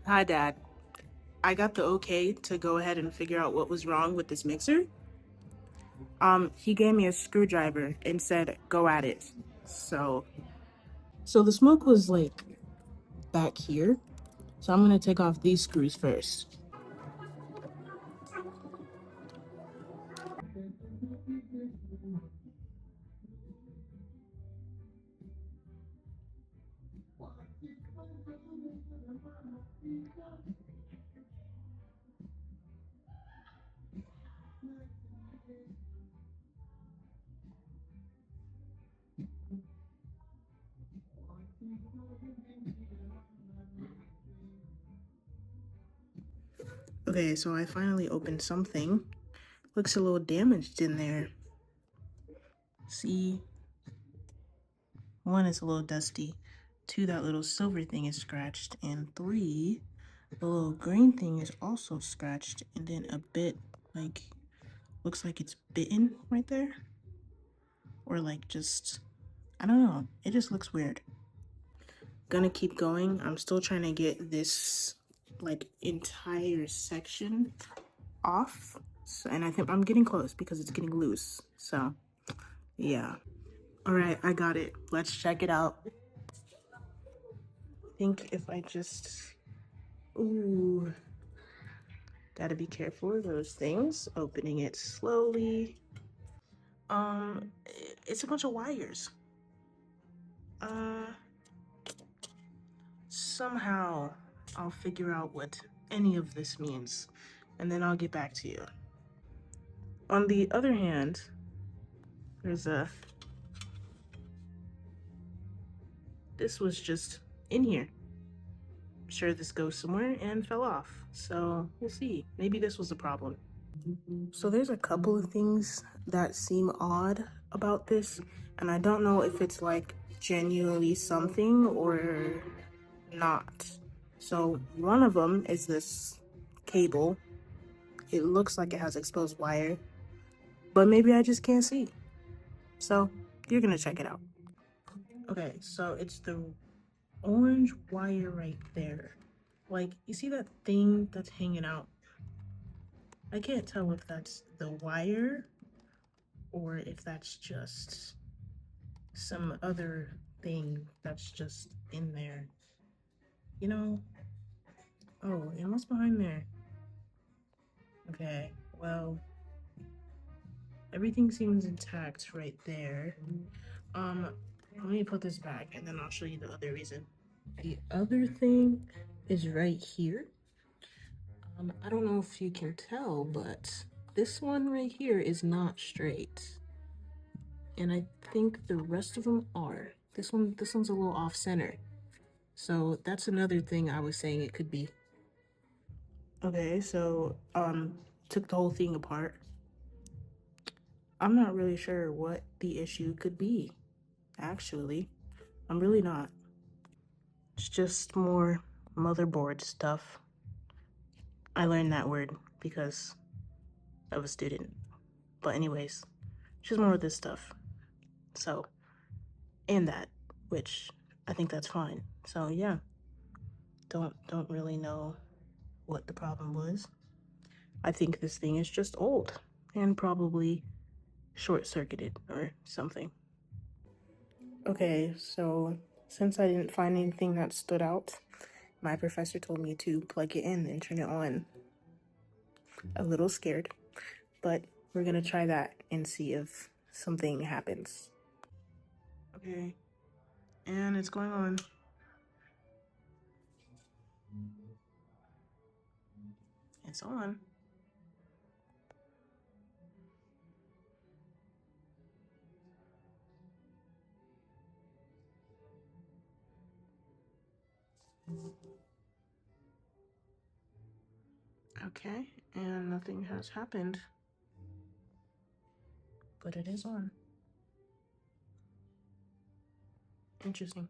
Hi, Dad. I got the okay to go ahead and figure out what was wrong with this mixer. He gave me a screwdriver and said, go at it. So the smoke was like back here. So I'm gonna take off these screws first. Okay, so I finally opened something. Looks a little damaged in there. See, one is a little dusty. Two, that little silver thing is scratched. And three, the little green thing is also scratched. And then a bit, like, looks like it's bitten right there. Or like just, I don't know. It just looks weird. Gonna keep going. I'm still trying to get this like entire section off. So, and I think I'm getting close because it's getting loose. So yeah. All right, I got it. Let's check it out. I think if I just, ooh, gotta be careful of those things. Opening it slowly. It's a bunch of wires. Somehow I'll figure out what any of this means, and then I'll get back to you. On the other hand, this was just in here. I'm sure this goes somewhere and fell off. So we'll see. Maybe this was the problem. So there's a couple of things that seem odd about this, and I don't know if it's like genuinely something or not. So one of them is this cable. It looks like it has exposed wire, but maybe I just can't see. So you're gonna check it out. Okay, so it's the orange wire right there. Like, you see that thing that's hanging out? I can't tell if that's the wire or if that's just some other thing that's just in there. You know? Oh, and what's behind there? Okay, well, everything seems intact right there. Let me put this back and then I'll show you the other reason. The other thing is right here. I don't know if you can tell, but this one right here is not straight. And I think the rest of them are. This one's a little off center. So that's another thing I was saying it could be. Okay, so took the whole thing apart. I'm not really sure what the issue could be, actually. I'm really not. It's just more motherboard stuff. I learned that word because of a student. But anyways, just more of this stuff. So, and that, which I think that's fine. So yeah, don't really know what the problem was. I think this thing is just old and probably short-circuited or something. Okay, so since I didn't find anything that stood out, my professor told me to plug it in and turn it on. A little scared, but we're gonna try that and see if something happens. Okay, and it's going on. It's on. Okay, and nothing has happened, but it is on. Interesting.